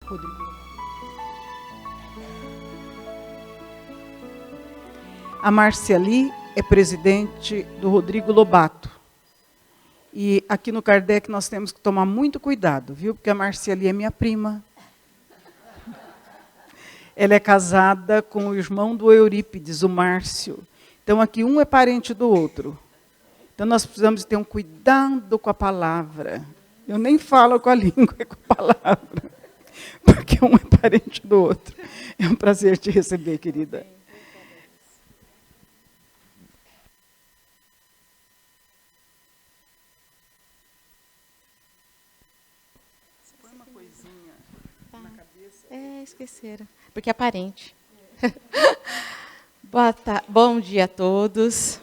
Rodrigo. A Marciali é presidente do Rodrigo Lobato. E aqui no Kardec nós temos que tomar muito cuidado, viu? Porque a Marciali é minha prima. Ela é casada com o irmão do Eurípides, o Márcio. Então aqui um é parente do outro. Então nós precisamos ter um cuidado com a palavra. Eu nem falo com a língua, é com a palavra. Porque um é parente do outro. É um prazer te receber, querida. Põe uma coisinha na cabeça. Esqueceram. Porque é parente. Bom dia a todos.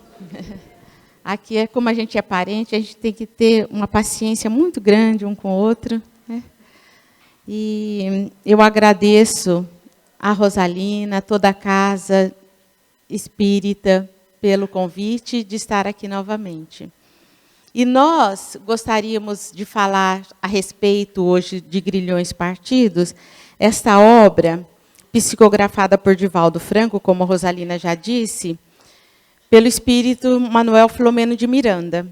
Aqui é como a gente é parente, a gente tem que ter uma paciência muito grande um com o outro, né? E eu agradeço a Rosalina, toda a casa espírita, pelo convite de estar aqui novamente. E nós gostaríamos de falar a respeito hoje de Grilhões Partidos, esta obra, psicografada por Divaldo Franco, como a Rosalina já disse, pelo espírito Manuel Filomeno de Miranda.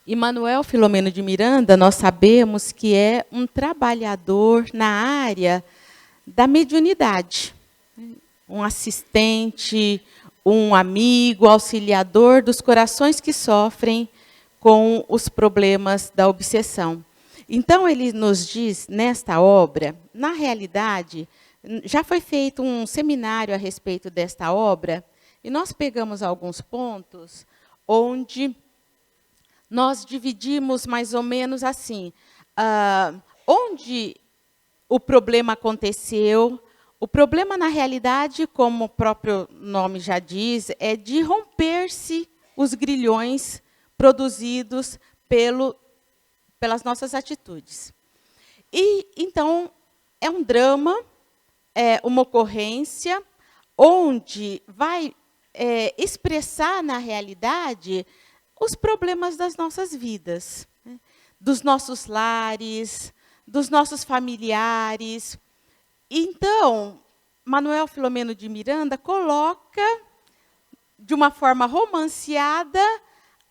E Manuel Filomeno de Miranda, nós sabemos que é um trabalhador na área da mediunidade, um assistente, um amigo, auxiliador dos corações que sofrem com os problemas da obsessão. Então, ele nos diz, nesta obra, na realidade, já foi feito um seminário a respeito desta obra, e nós pegamos alguns pontos onde nós dividimos mais ou menos assim, onde o problema aconteceu. O problema, na realidade, como o próprio nome já diz, é de romper-se os grilhões produzidos pelas nossas atitudes. E, então, é um drama, é uma ocorrência, onde vai expressar, na realidade, os problemas das nossas vidas, né? Dos nossos lares, dos nossos familiares. Então, Manuel Filomeno de Miranda coloca, de uma forma romanceada,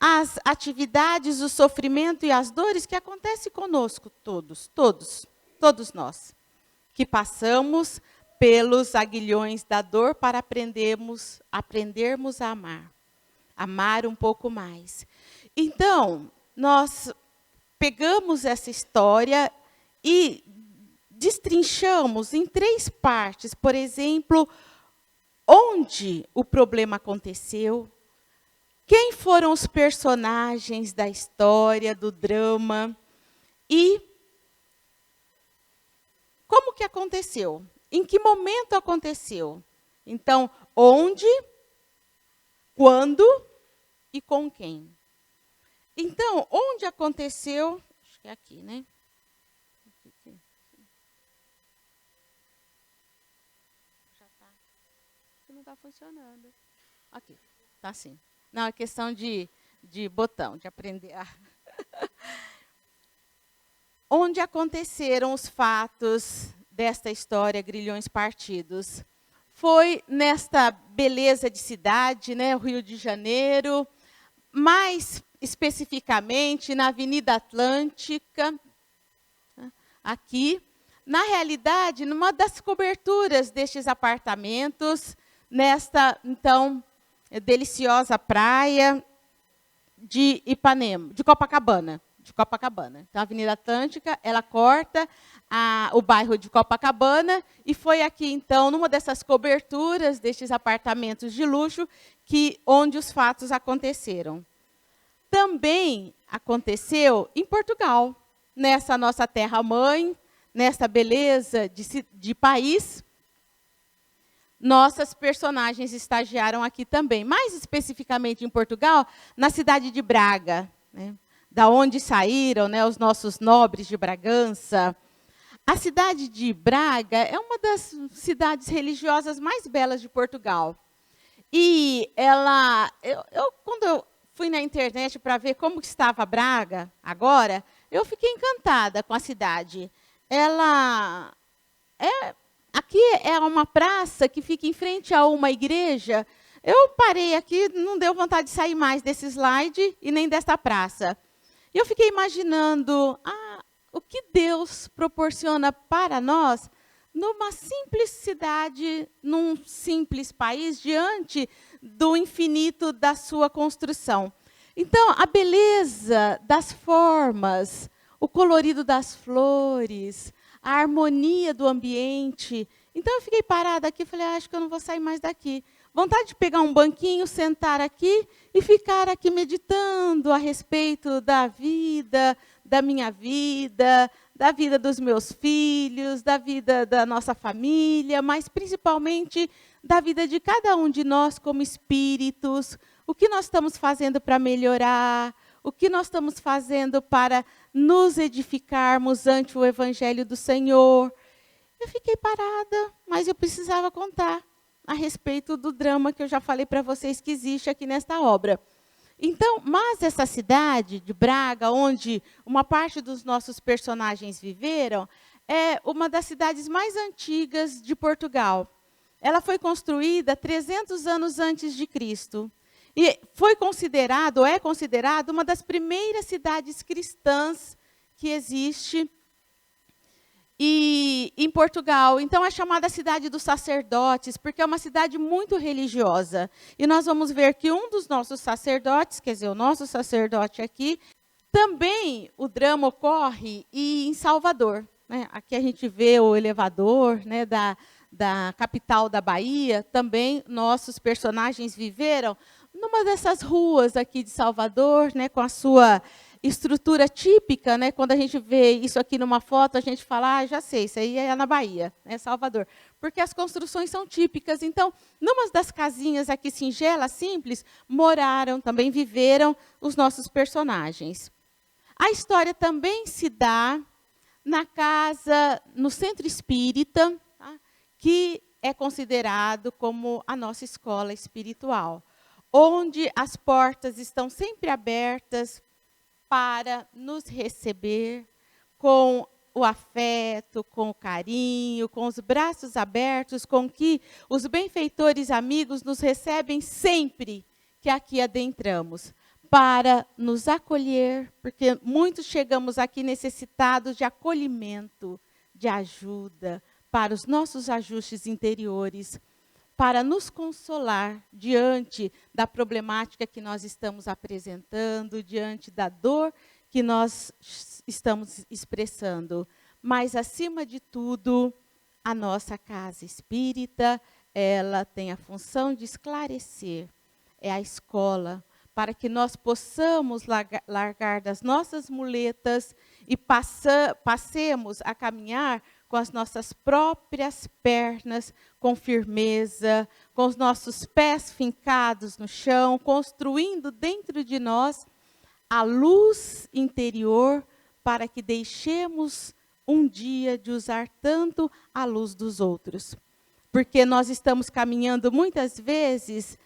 as atividades, o sofrimento e as dores que acontecem conosco, todos nós, que passamos pelos aguilhões da dor para aprendermos a amar um pouco mais. Então, nós pegamos essa história e destrinchamos em 3 partes, por exemplo, onde o problema aconteceu, quem foram os personagens da história, do drama, e como que aconteceu, em que momento aconteceu. Então, onde, quando e com quem. Então, onde aconteceu, acho que é aqui, né? Já está. Não está funcionando. Aqui, está assim. Não, é questão de botão, de aprender a... Onde aconteceram os fatos desta história, Grilhões Partidos? Foi nesta beleza de cidade, né, o Rio de Janeiro, mais especificamente na Avenida Atlântica, aqui. Na realidade, numa das coberturas destes apartamentos, nesta, então, deliciosa praia de Ipanema, de Copacabana. Então, a Avenida Atlântica, ela corta o bairro de Copacabana, e foi aqui, então, numa dessas coberturas destes apartamentos de luxo, onde os fatos aconteceram. Também aconteceu em Portugal, nessa nossa terra-mãe, nessa beleza de país. Nossas personagens estagiaram aqui também, mais especificamente em Portugal, na cidade de Braga, né, da onde saíram, né, os nossos nobres de Bragança. A cidade de Braga é uma das cidades religiosas mais belas de Portugal. E quando eu fui na internet para ver como estava Braga agora, eu fiquei encantada com a cidade. Ela aqui é uma praça que fica em frente a uma igreja. Eu parei aqui, não deu vontade de sair mais desse slide e nem desta praça. E eu fiquei imaginando o que Deus proporciona para nós numa simples cidade, num simples país, diante do infinito da sua construção. Então, a beleza das formas, o colorido das flores, a harmonia do ambiente. Então, eu fiquei parada aqui e falei, acho que eu não vou sair mais daqui. Vontade de pegar um banquinho, sentar aqui e ficar aqui meditando a respeito da vida, da minha vida, da vida dos meus filhos, da vida da nossa família, mas principalmente da vida de cada um de nós como espíritos. O que nós estamos fazendo para melhorar? O que nós estamos fazendo para nos edificarmos ante o Evangelho do Senhor? Eu fiquei parada, mas eu precisava contar a respeito do drama que eu já falei para vocês que existe aqui nesta obra. Então, mas essa cidade de Braga, onde uma parte dos nossos personagens viveram, é uma das cidades mais antigas de Portugal. Ela foi construída 300 anos antes de Cristo. E foi considerado, ou é considerado, uma das primeiras cidades cristãs que existe em Portugal. Então, é chamada cidade dos sacerdotes, porque é uma cidade muito religiosa. E nós vamos ver que um dos nossos sacerdotes, quer dizer, o nosso sacerdote aqui, também o drama ocorre em Salvador. Né? Aqui a gente vê o elevador, né, da capital da Bahia. Também nossos personagens viveram numa dessas ruas aqui de Salvador, né, com a sua estrutura típica, né? Quando a gente vê isso aqui numa foto, a gente fala, já sei, isso aí é na Bahia, né, Salvador. Porque as construções são típicas. Então, numa das casinhas aqui singelas, simples, moraram, também viveram os nossos personagens. A história também se dá na casa, no centro espírita, tá? Que é considerado como a nossa escola espiritual, onde as portas estão sempre abertas para nos receber com o afeto, com o carinho, com os braços abertos, com que os benfeitores amigos nos recebem sempre que aqui adentramos, para nos acolher, porque muitos chegamos aqui necessitados de acolhimento, de ajuda, para os nossos ajustes interiores, para nos consolar diante da problemática que nós estamos apresentando, diante da dor que nós estamos expressando. Mas, acima de tudo, a nossa casa espírita, ela tem a função de esclarecer. É a escola, para que nós possamos largar das nossas muletas e passemos a caminhar com as nossas próprias pernas, com firmeza, com os nossos pés fincados no chão, construindo dentro de nós a luz interior para que deixemos um dia de usar tanto a luz dos outros. Porque nós estamos caminhando muitas vezes,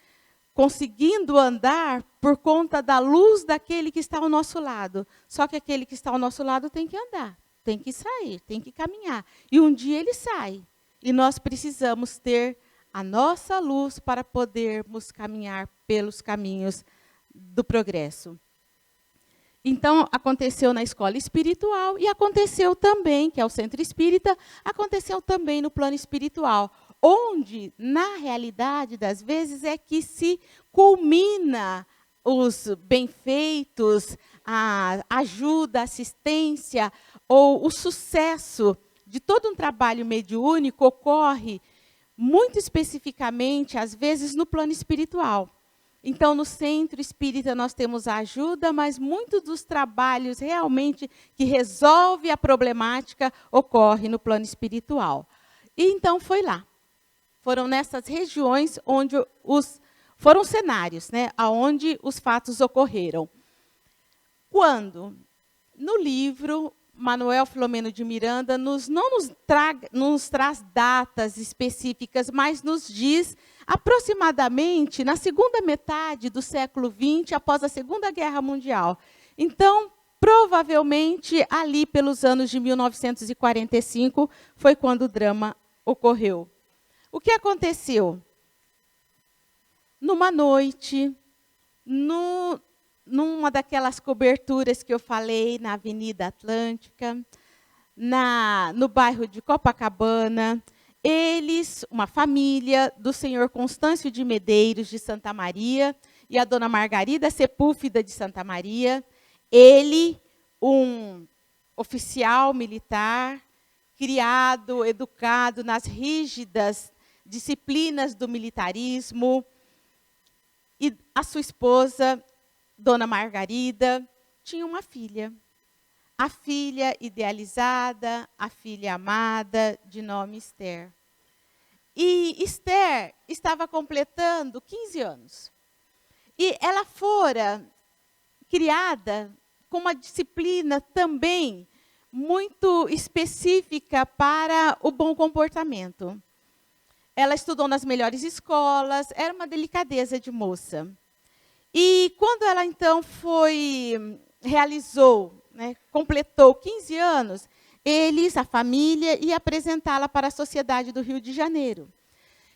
conseguindo andar por conta da luz daquele que está ao nosso lado. Só que aquele que está ao nosso lado tem que andar. Tem que sair, tem que caminhar. E um dia ele sai. E nós precisamos ter a nossa luz para podermos caminhar pelos caminhos do progresso. Então, aconteceu na escola espiritual e aconteceu também, que é o centro espírita, aconteceu também no plano espiritual, onde, na realidade das vezes, é que se culmina os benfeitos, a ajuda, a assistência, ou o sucesso de todo um trabalho mediúnico ocorre muito especificamente, às vezes, no plano espiritual. Então, no centro espírita, nós temos a ajuda, mas muitos dos trabalhos realmente que resolve a problemática ocorre no plano espiritual. E então foi lá. Foram nessas regiões onde foram cenários, né, onde os fatos ocorreram. Quando, no livro, Manuel Filomeno de Miranda não nos traz datas específicas, mas nos diz aproximadamente na segunda metade do século XX, após a Segunda Guerra Mundial. Então, provavelmente, ali pelos anos de 1945, foi quando o drama ocorreu? O que aconteceu? Numa noite, numa daquelas coberturas que eu falei na Avenida Atlântica, no bairro de Copacabana, uma família do senhor Constâncio de Medeiros, de Santa Maria, e a dona Margarida Sepúlveda de Santa Maria, ele, um oficial militar, criado, educado nas rígidas disciplinas do militarismo, e a sua esposa, dona Margarida, tinha uma filha. A filha idealizada, a filha amada, de nome Esther. E Esther estava completando 15 anos. E ela fora criada com uma disciplina também muito específica para o bom comportamento. Ela estudou nas melhores escolas, era uma delicadeza de moça. E quando ela, então, realizou, completou 15 anos, a família, ia apresentá-la para a sociedade do Rio de Janeiro.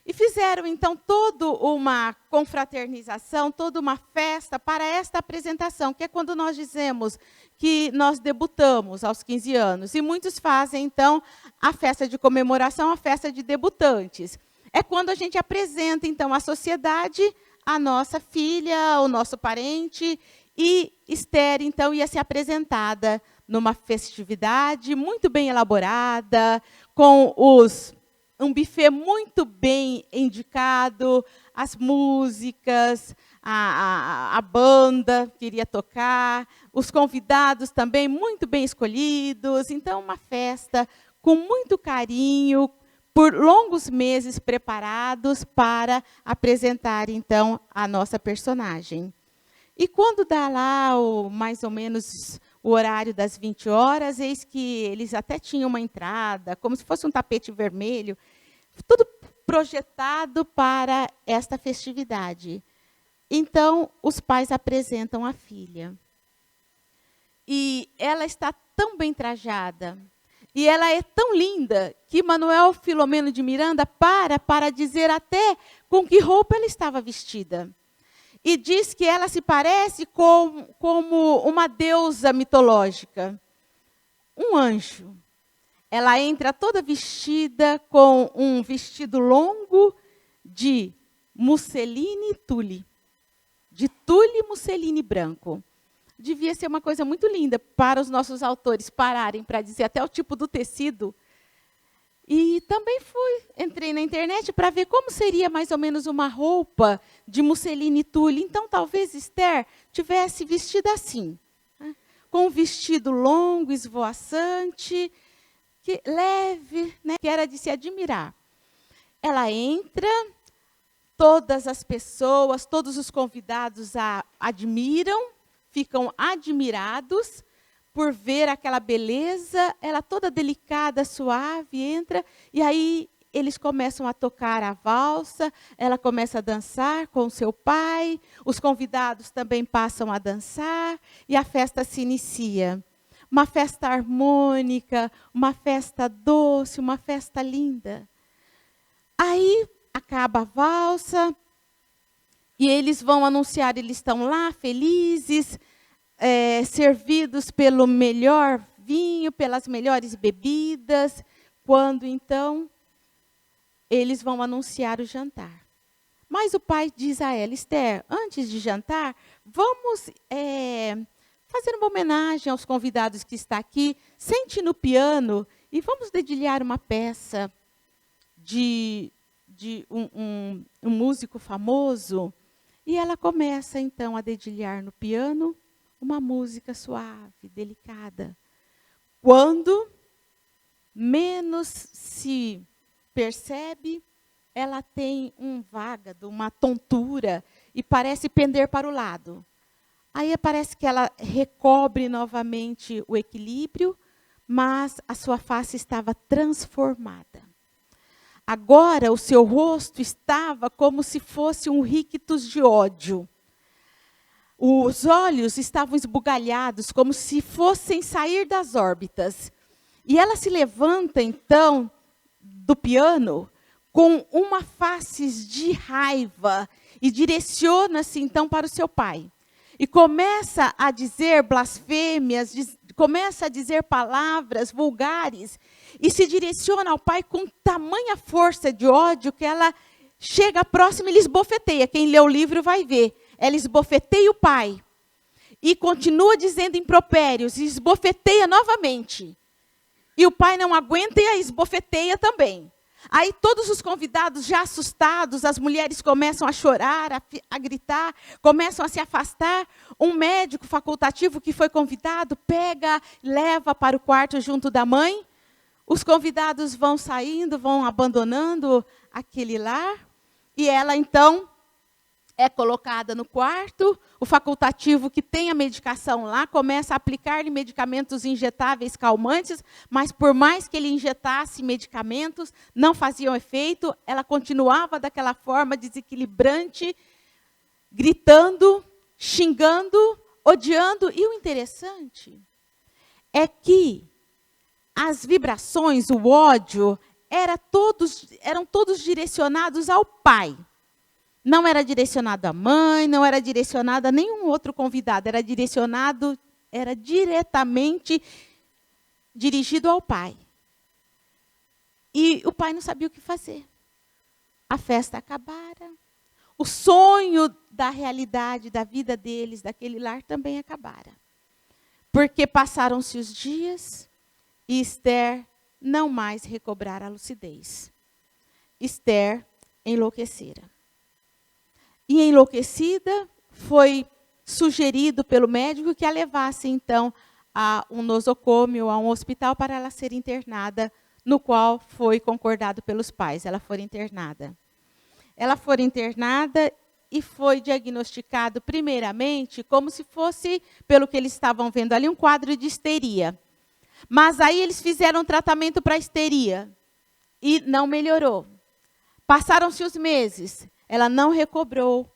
E fizeram, então, toda uma confraternização, toda uma festa para esta apresentação, que é quando nós dizemos que nós debutamos aos 15 anos. E muitos fazem, então, a festa de comemoração, a festa de debutantes. É quando a gente apresenta, então, à sociedade a nossa filha, o nosso parente, e Esther, então, ia ser apresentada numa festividade muito bem elaborada, com um buffet muito bem indicado, as músicas, a banda que iria tocar, os convidados também muito bem escolhidos. Então, uma festa com muito carinho, por longos meses preparados para apresentar, então, a nossa personagem. E quando dá lá mais ou menos o horário das 20 horas, eis que eles até tinham uma entrada, como se fosse um tapete vermelho, tudo projetado para esta festividade. Então, os pais apresentam a filha. E ela está tão bem trajada, e ela é tão linda, que Manuel Filomeno de Miranda para dizer até com que roupa ela estava vestida. E diz que ela se parece como uma deusa mitológica, um anjo. Ela entra toda vestida com um vestido longo de musseline tule, de tule musseline branco. Devia ser uma coisa muito linda para os nossos autores pararem para dizer até o tipo do tecido. E também entrei na internet para ver como seria mais ou menos uma roupa de musseline tule. Então, talvez Esther tivesse vestida assim, com um vestido longo, esvoaçante, leve, que era de se admirar. Ela entra, todas as pessoas, todos os convidados a admiram, ficam admirados por ver aquela beleza, ela toda delicada, suave, entra, e aí eles começam a tocar a valsa, ela começa a dançar com seu pai, os convidados também passam a dançar, e a festa se inicia. Uma festa harmônica, uma festa doce, uma festa linda. Aí acaba a valsa, e eles vão anunciar, eles estão lá felizes, servidos pelo melhor vinho, pelas melhores bebidas, quando então eles vão anunciar o jantar. Mas o pai diz a ela: Esther, antes de jantar, vamos fazer uma homenagem aos convidados que estão aqui, sente no piano e vamos dedilhar uma peça de um músico famoso. E ela começa, então, a dedilhar no piano uma música suave, delicada. Quando menos se percebe, ela tem um vágado, uma tontura, e parece pender para o lado. Aí parece que ela recobre novamente o equilíbrio, mas a sua face estava transformada. Agora o seu rosto estava como se fosse um rictus de ódio. Os olhos estavam esbugalhados, como se fossem sair das órbitas. E ela se levanta, então, do piano com uma face de raiva e direciona-se então para o seu pai. E começa a dizer blasfêmias, começa a dizer palavras vulgares e se direciona ao pai com tamanha força de ódio que ela chega próximo e lhe esbofeteia. Quem lê o livro vai ver. Ela esbofeteia o pai e continua dizendo impropérios e esbofeteia novamente. E o pai não aguenta e a esbofeteia também. Aí todos os convidados já assustados, as mulheres começam a chorar, a gritar, começam a se afastar. Um médico facultativo que foi convidado pega, leva para o quarto junto da mãe. Os convidados vão saindo, vão abandonando aquele lar. E ela então é colocada no quarto. O facultativo que tem a medicação lá começa a aplicar-lhe medicamentos injetáveis calmantes, mas por mais que ele injetasse medicamentos, não faziam efeito. Ela continuava daquela forma desequilibrante, gritando, xingando, odiando. E o interessante é que as vibrações, o ódio, eram todos direcionados ao pai. Não era direcionado à mãe, não era direcionado a nenhum outro convidado, era diretamente dirigido ao pai. E o pai não sabia o que fazer. A festa acabara. O sonho da realidade, da vida deles, daquele lar, também acabara. Porque passaram-se os dias e Esther não mais recobrara a lucidez. Esther enlouquecera. E enlouquecida, foi sugerido pelo médico que a levasse, então, a um nosocômio, a um hospital, para ela ser internada, no qual foi concordado pelos pais. Ela foi internada. Ela foi internada e foi diagnosticado, primeiramente, como se fosse, pelo que eles estavam vendo ali, um quadro de histeria. Mas aí eles fizeram um tratamento para a histeria e não melhorou. Passaram-se os meses. Ela não recobrou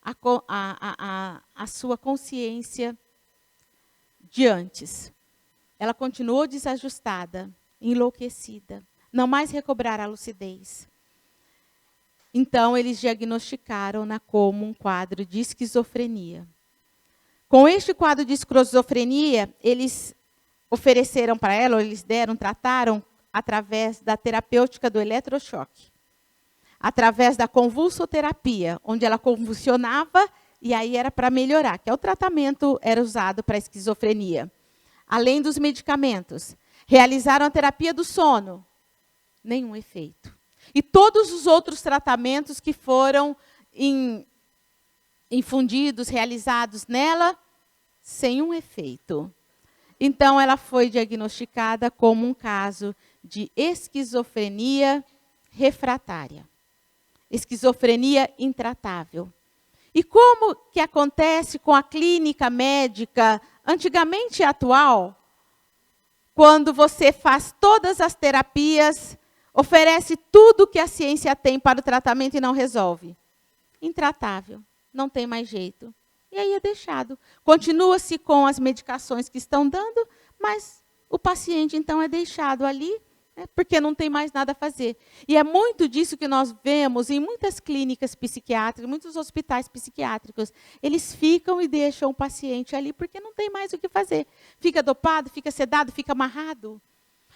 a sua consciência de antes. Ela continuou desajustada, enlouquecida. Não mais recobrara a lucidez. Então, eles diagnosticaram-na como um quadro de esquizofrenia. Com este quadro de esquizofrenia, eles ofereceram para ela, ou eles trataram através da terapêutica do eletrochoque. Através da convulsoterapia, onde ela convulsionava e aí era para melhorar, que é o tratamento era usado para a esquizofrenia. Além dos medicamentos, realizaram a terapia do sono, nenhum efeito. E todos os outros tratamentos que foram infundidos, realizados nela, sem um efeito. Então, ela foi diagnosticada como um caso de esquizofrenia refratária. Esquizofrenia intratável. E como que acontece com a clínica médica, antigamente e atual, quando você faz todas as terapias, oferece tudo que a ciência tem para o tratamento e não resolve? Intratável, não tem mais jeito. E aí é deixado. Continua-se com as medicações que estão dando, mas o paciente então é deixado ali, porque não tem mais nada a fazer. E é muito disso que nós vemos em muitas clínicas psiquiátricas, muitos hospitais psiquiátricos. Eles ficam e deixam o paciente ali porque não tem mais o que fazer. Fica dopado, fica sedado, fica amarrado.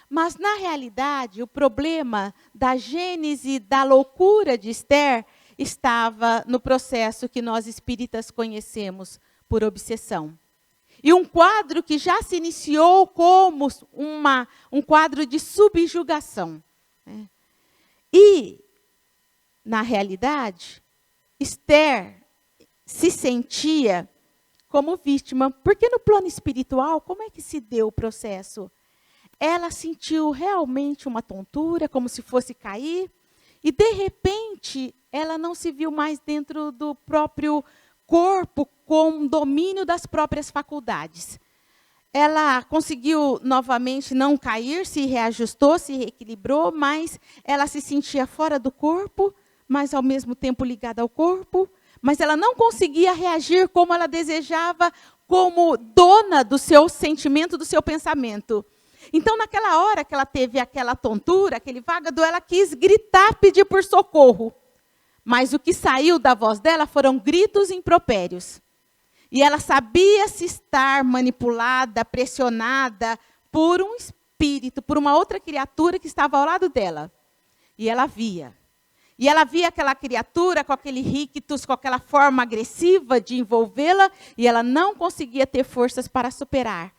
Mas, na realidade, o problema da gênese da loucura de Esther estava no processo que nós espíritas conhecemos por obsessão. E um quadro que já se iniciou como um quadro de subjugação. E, na realidade, Esther se sentia como vítima. Porque no plano espiritual, como é que se deu o processo? Ela sentiu realmente uma tontura, como se fosse cair. E, de repente, ela não se viu mais dentro do próprio corpo com domínio das próprias faculdades. Ela conseguiu novamente não cair, se reajustou, se reequilibrou, mas ela se sentia fora do corpo, mas ao mesmo tempo ligada ao corpo. Mas ela não conseguia reagir como ela desejava, como dona do seu sentimento, do seu pensamento. Então, naquela hora que ela teve aquela tontura, aquele vágado, ela quis gritar, pedir por socorro. Mas o que saiu da voz dela foram gritos impropérios. E ela sabia se estar manipulada, pressionada por um espírito, por uma outra criatura que estava ao lado dela. E ela via. E ela via aquela criatura com aquele rictus, com aquela forma agressiva de envolvê-la, e ela não conseguia ter forças para superar.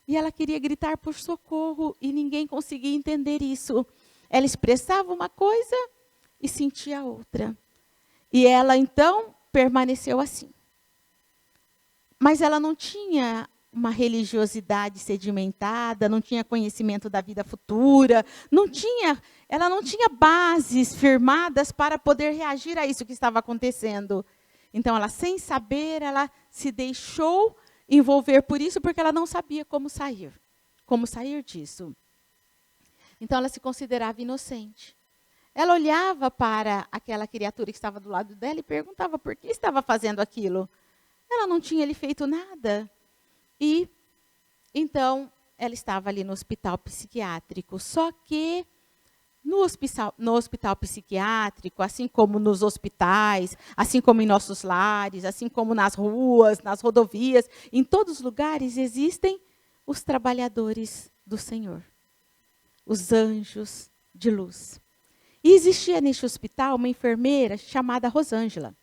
E ela queria gritar por socorro, e ninguém conseguia entender isso. Ela expressava uma coisa e sentia outra. E ela, então, permaneceu assim. Mas ela não tinha uma religiosidade sedimentada, não tinha conhecimento da vida futura, ela não tinha bases firmadas para poder reagir a isso que estava acontecendo. Então, ela, sem saber, ela se deixou envolver por isso, porque ela não sabia como sair disso. Então, ela se considerava inocente. Ela olhava para aquela criatura que estava do lado dela e perguntava por que estava fazendo aquilo. Ela não tinha lhe feito nada. E, então, ela estava ali no hospital psiquiátrico. Só que, no hospital psiquiátrico, assim como nos hospitais, assim como em nossos lares, assim como nas ruas, nas rodovias, em todos os lugares existem os trabalhadores do Senhor. Os anjos de luz. E existia neste hospital uma enfermeira chamada Rosângela.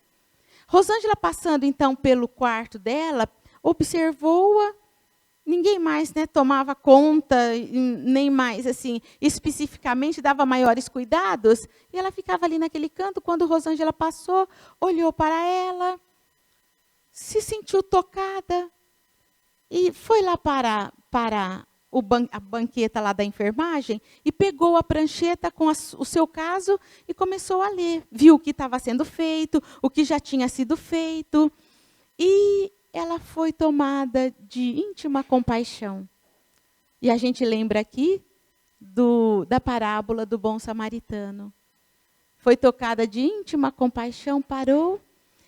Rosângela, passando então pelo quarto dela, observou-a. Ninguém mais, tomava conta, nem mais assim, especificamente dava maiores cuidados. E ela ficava ali naquele canto. Quando Rosângela passou, olhou para ela, se sentiu tocada e foi lá para a banqueta lá da enfermagem e pegou a prancheta com o seu caso e começou a ler. Viu o que estava sendo feito, o que já tinha sido feito. E ela foi tomada de íntima compaixão. E a gente lembra aqui da parábola do bom samaritano. Foi tocada de íntima compaixão, parou.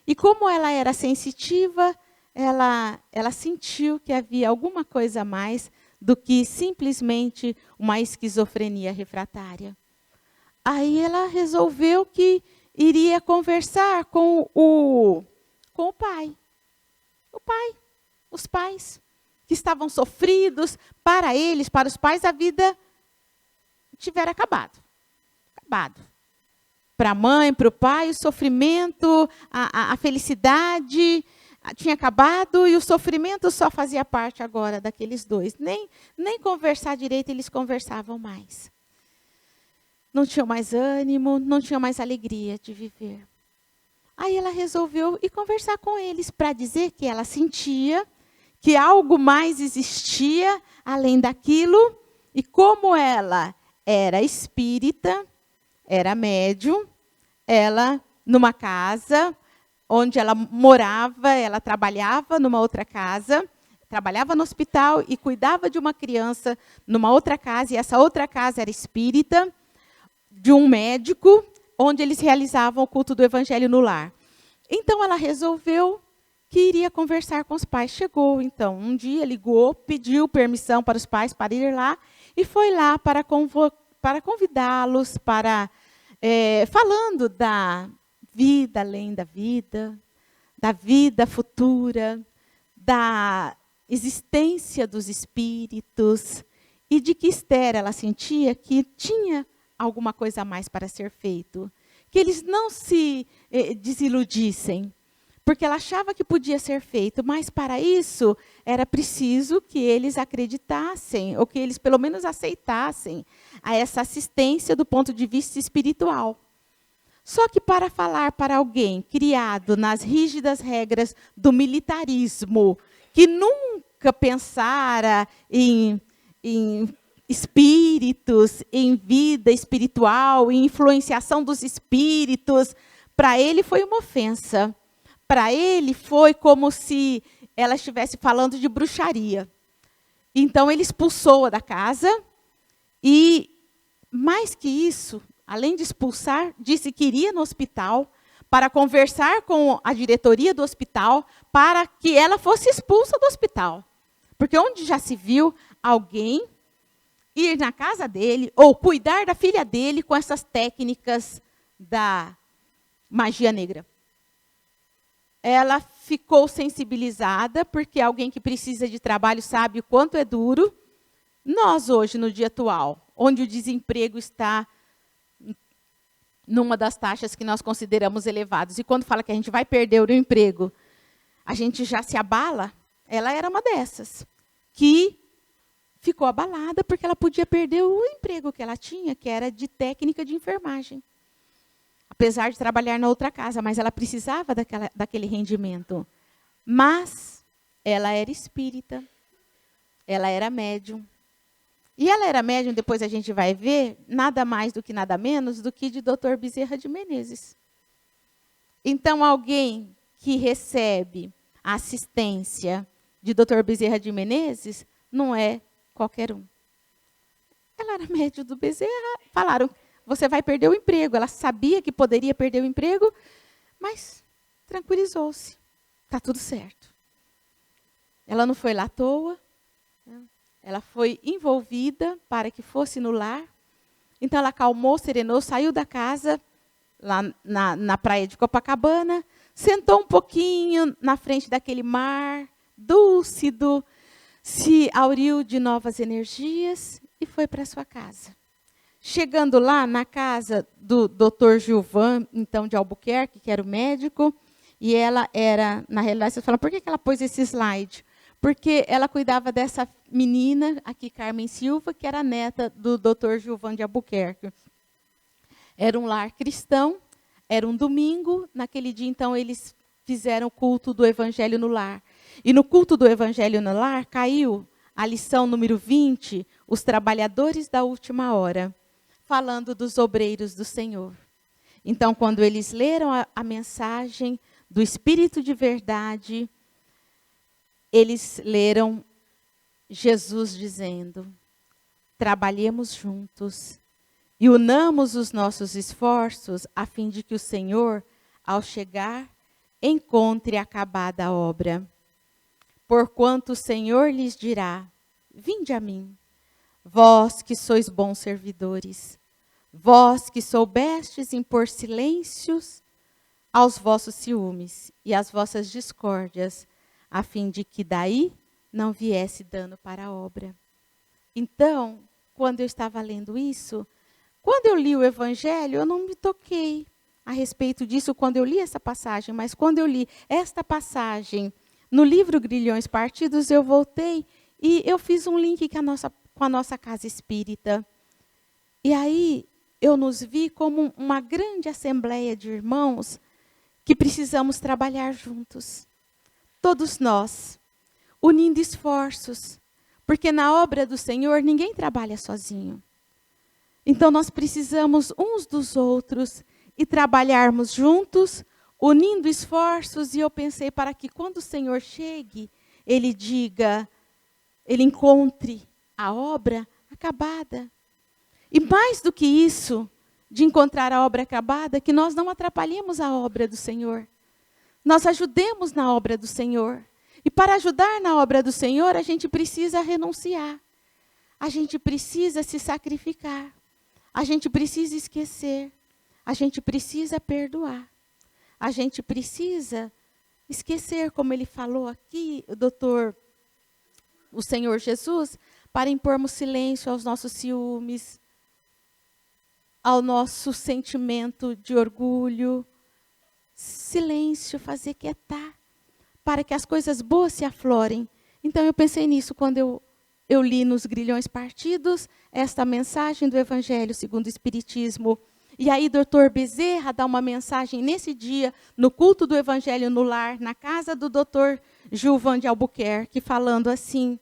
E como ela era sensitiva, ela sentiu que havia alguma coisa a mais do que simplesmente uma esquizofrenia refratária. Aí ela resolveu que iria conversar com o pai. Os pais que estavam sofridos, para eles, para os pais, a vida tivera acabado. Para a mãe, para o pai, o sofrimento, a felicidade tinha acabado e o sofrimento só fazia parte agora daqueles dois. Nem conversar direito eles conversavam mais. Não tinham mais ânimo, não tinham mais alegria de viver. Aí ela resolveu ir conversar com eles para dizer que ela sentia que algo mais existia além daquilo. E como ela era espírita, era médium, ela, numa casa onde ela morava, ela trabalhava numa outra casa, trabalhava no hospital e cuidava de uma criança numa outra casa, e essa outra casa era espírita, de um médico, onde eles realizavam o culto do evangelho no lar. Então, ela resolveu que iria conversar com os pais. Chegou, então, um dia, ligou, pediu permissão para os pais para ir lá, e foi lá para convidá-los, falando da vida além da vida futura, da existência dos espíritos, e de que Esther, ela sentia que tinha alguma coisa a mais para ser feito. Que eles não se desiludissem, porque ela achava que podia ser feito, mas para isso era preciso que eles acreditassem, ou que eles pelo menos aceitassem a essa assistência do ponto de vista espiritual. Só que para falar para alguém criado nas rígidas regras do militarismo, que nunca pensara em espíritos, em vida espiritual, em influenciação dos espíritos, para ele foi uma ofensa. Para ele foi como se ela estivesse falando de bruxaria. Então ele expulsou-a da casa e, mais que isso, além de expulsar, disse que iria no hospital para conversar com a diretoria do hospital para que ela fosse expulsa do hospital. Porque onde já se viu alguém ir na casa dele ou cuidar da filha dele com essas técnicas da magia negra. Ela ficou sensibilizada, porque alguém que precisa de trabalho sabe o quanto é duro. Nós hoje, no dia atual, onde o desemprego está numa das taxas que nós consideramos elevadas, e quando fala que a gente vai perder o emprego, a gente já se abala. Ela era uma dessas, que ficou abalada porque ela podia perder o emprego que ela tinha, que era de técnica de enfermagem. Apesar de trabalhar na outra casa, mas ela precisava daquele rendimento. Mas ela era espírita, ela era médium. E ela era médium, depois a gente vai ver, nada mais do que nada menos do que de Dr. Bezerra de Menezes. Então, alguém que recebe a assistência de Dr. Bezerra de Menezes não é qualquer um. Ela era médium do Bezerra, falaram, você vai perder o emprego. Ela sabia que poderia perder o emprego, mas tranquilizou-se. Está tudo certo. Ela não foi lá à toa. Ela foi envolvida para que fosse no lar. Então, ela acalmou, serenou, saiu da casa, lá na praia de Copacabana, sentou um pouquinho na frente daquele mar dúlcido, se auriu de novas energias e foi para sua casa. Chegando lá na casa do Dr. Gilvan, então de Albuquerque, que era o médico, e ela era, na realidade, você fala, por que ela pôs esse slide? Porque ela cuidava dessa menina, aqui, Carmen Silva, que era neta do Dr. Gilvan de Albuquerque. Era um lar cristão, era um domingo, naquele dia, então, eles fizeram o culto do Evangelho no lar. E no culto do Evangelho no lar, caiu a lição número 20, os trabalhadores da última hora, falando dos obreiros do Senhor. Então, quando eles leram a mensagem do Espírito de verdade, eles leram Jesus dizendo, trabalhemos juntos e unamos os nossos esforços a fim de que o Senhor, ao chegar, encontre acabada a obra. Porquanto o Senhor lhes dirá, vinde a mim, vós que sois bons servidores, vós que soubestes impor silêncios aos vossos ciúmes e às vossas discórdias, a fim de que daí não viesse dano para a obra. Então, quando eu estava lendo isso, quando eu li o Evangelho, eu não me toquei a respeito disso quando eu li essa passagem, mas quando eu li esta passagem no livro Grilhões Partidos, eu voltei e eu fiz um link com a nossa casa espírita. E aí eu nos vi como uma grande assembleia de irmãos que precisamos trabalhar juntos. Todos nós, unindo esforços, porque na obra do Senhor ninguém trabalha sozinho. Então nós precisamos uns dos outros e trabalharmos juntos, unindo esforços, e eu pensei para que quando o Senhor chegue, Ele diga, Ele encontre a obra acabada. E mais do que isso, de encontrar a obra acabada, que nós não atrapalhemos a obra do Senhor. Nós ajudemos na obra do Senhor. E para ajudar na obra do Senhor, a gente precisa renunciar. A gente precisa se sacrificar. A gente precisa esquecer. A gente precisa perdoar. A gente precisa esquecer, como ele falou aqui, o Senhor Jesus, para impormos silêncio aos nossos ciúmes, ao nosso sentimento de orgulho. Silêncio, fazer quietar, para que as coisas boas se aflorem. Então eu pensei nisso quando eu li nos Grilhões Partidos esta mensagem do Evangelho segundo o Espiritismo. E aí Dr. Bezerra dá uma mensagem nesse dia, no culto do Evangelho no lar, na casa do Dr. Gilvan de Albuquerque, falando assim,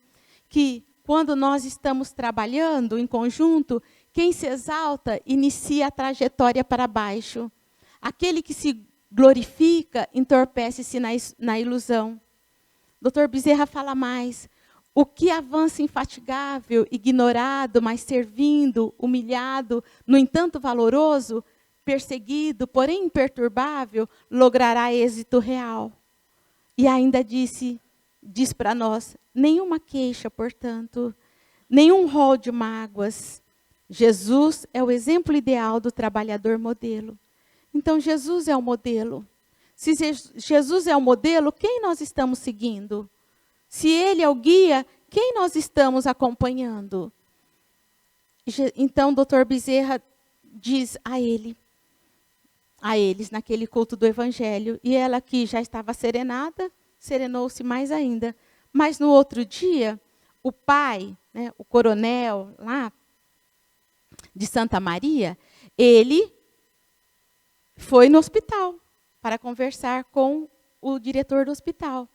que quando nós estamos trabalhando em conjunto, quem se exalta inicia a trajetória para baixo. Aquele que se glorifica entorpece-se na ilusão. Dr. Bezerra fala mais. O que avança infatigável, ignorado, mas servindo, humilhado, no entanto valoroso, perseguido, porém imperturbável, logrará êxito real. E ainda diz para nós, nenhuma queixa, portanto, nenhum rol de mágoas. Jesus é o exemplo ideal do trabalhador modelo. Então, Jesus é o modelo. Se Jesus é o modelo, quem nós estamos seguindo? Se Ele é o guia, quem nós estamos acompanhando? Então, o Dr. Bezerra diz a eles, naquele culto do Evangelho, e ela que já estava serenada, serenou-se mais ainda. Mas no outro dia, o pai, né, o coronel lá de Santa Maria, ele foi no hospital para conversar com o diretor do hospital.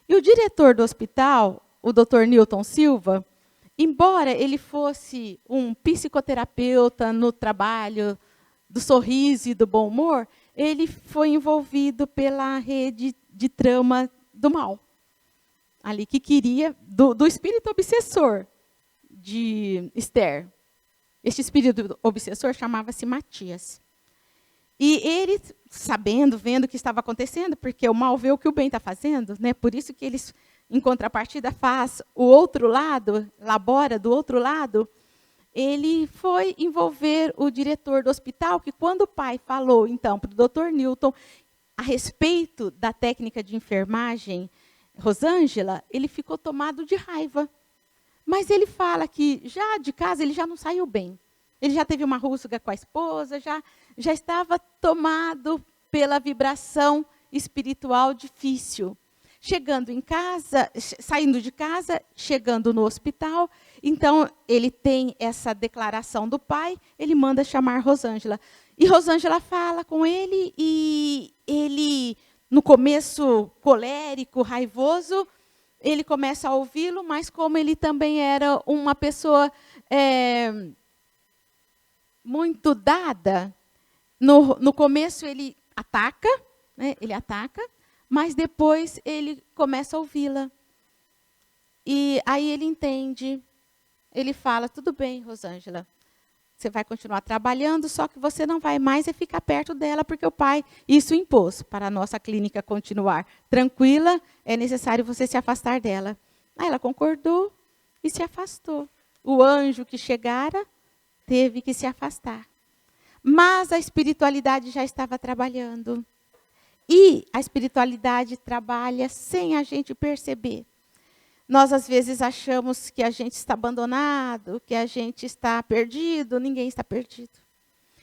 E o diretor do hospital, o Dr. Newton Silva, embora ele fosse um psicoterapeuta no trabalho do sorriso e do bom humor, ele foi envolvido pela rede de trama do mal. Ali que queria, do espírito obsessor de Esther. Este espírito obsessor chamava-se Matias. E ele, sabendo, vendo o que estava acontecendo, porque o mal vê o que o bem está fazendo, né? Por isso que eles, em contrapartida, faz o outro lado, labora do outro lado, ele foi envolver o diretor do hospital, que quando o pai falou, então, para o Dr. Newton, a respeito da técnica de enfermagem, Rosângela, ele ficou tomado de raiva. Mas ele fala que já de casa ele já não saiu bem. Ele já teve uma rusga com a esposa, já estava tomado pela vibração espiritual difícil. Chegando em casa, saindo de casa, chegando no hospital, então ele tem essa declaração do pai, ele manda chamar Rosângela. E Rosângela fala com ele e ele, no começo colérico, raivoso, ele começa a ouvi-lo, mas como ele também era uma pessoa muito dada, no começo ele ataca, né, mas depois ele começa a ouvi-la. E aí ele entende, ele fala, tudo bem, Rosângela, você vai continuar trabalhando, só que você não vai mais ficar perto dela, porque o pai isso impôs para a nossa clínica continuar tranquila, é necessário você se afastar dela. Aí ela concordou e se afastou. O anjo que chegara teve que se afastar. Mas a espiritualidade já estava trabalhando. E a espiritualidade trabalha sem a gente perceber. Nós, às vezes, achamos que a gente está abandonado, que a gente está perdido. Ninguém está perdido.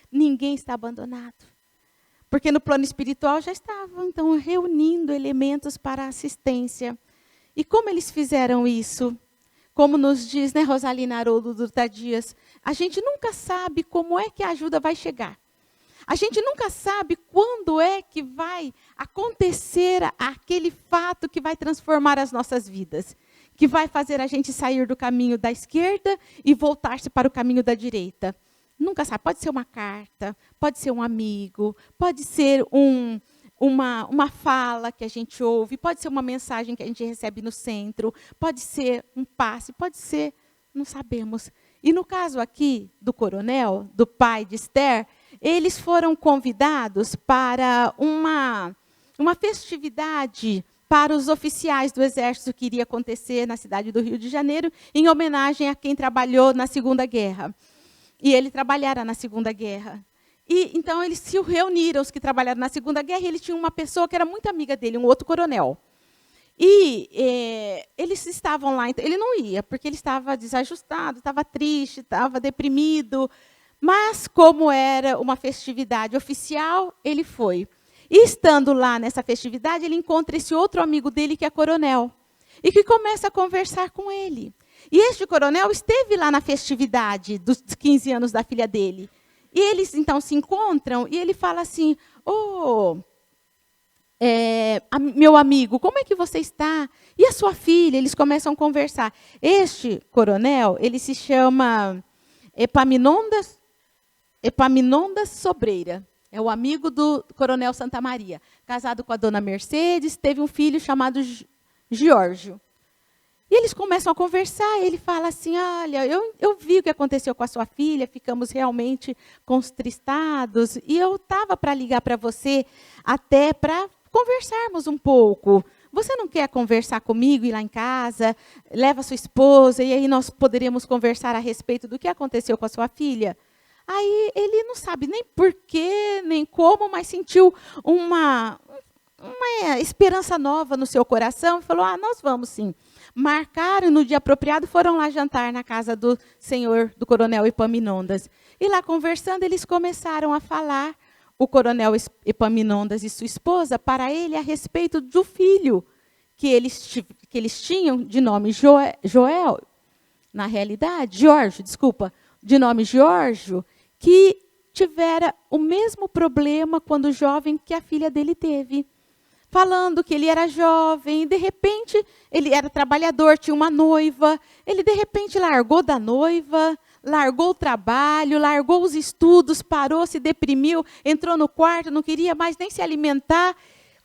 Ninguém está abandonado. Porque no plano espiritual já estavam, então, reunindo elementos para a assistência. E como eles fizeram isso? Como nos diz, né, Rosalina Haroldo Dutra Dias, a gente nunca sabe como é que a ajuda vai chegar. A gente nunca sabe quando é que vai acontecer aquele fato que vai transformar as nossas vidas, que vai fazer a gente sair do caminho da esquerda e voltar-se para o caminho da direita. Nunca sabe, pode ser uma carta, pode ser um amigo, pode ser uma fala que a gente ouve, pode ser uma mensagem que a gente recebe no centro, pode ser um passe, pode ser, não sabemos. E no caso aqui do coronel, do pai de Esther, eles foram convidados para uma festividade para os oficiais do Exército que iria acontecer na cidade do Rio de Janeiro, em homenagem a quem trabalhou na Segunda Guerra. E ele trabalhara na Segunda Guerra. E então eles se reuniram, os que trabalharam na Segunda Guerra, e ele tinha uma pessoa que era muito amiga dele, um outro coronel. E eles estavam lá, então, ele não ia, porque ele estava desajustado, estava triste, estava deprimido. Mas, como era uma festividade oficial, ele foi. E estando lá nessa festividade, ele encontra esse outro amigo dele, que é coronel, e que começa a conversar com ele. E este coronel esteve lá na festividade dos 15 anos da filha dele. E eles, então, se encontram, e ele fala assim, meu amigo, como é que você está? E a sua filha? Eles começam a conversar. Este coronel, ele se chama Epaminondas Sobreira. É o amigo do coronel Santa Maria. Casado com a dona Mercedes, teve um filho chamado Giorgio. E eles começam a conversar, e ele fala assim, olha, eu vi o que aconteceu com a sua filha, ficamos realmente contristados, e eu estava para ligar para você até para conversarmos um pouco. você não quer conversar comigo, ir lá em casa, leva sua esposa, e aí nós poderíamos conversar a respeito do que aconteceu com a sua filha? Aí ele não sabe nem porquê, nem como, mas sentiu uma esperança nova no seu coração e falou, nós vamos sim. Marcaram no dia apropriado, foram lá jantar na casa do senhor, do coronel Epaminondas. E lá conversando, eles começaram a falar, o coronel Epaminondas e sua esposa, para ele a respeito do filho que eles tinham, de nome Joel, na realidade, Jorge, desculpa, de nome Jorge, que tivera o mesmo problema quando jovem que a filha dele teve. Falando que ele era jovem, e de repente, ele era trabalhador, tinha uma noiva, ele de repente largou da noiva, largou o trabalho, largou os estudos, parou, se deprimiu, entrou no quarto, não queria mais nem se alimentar.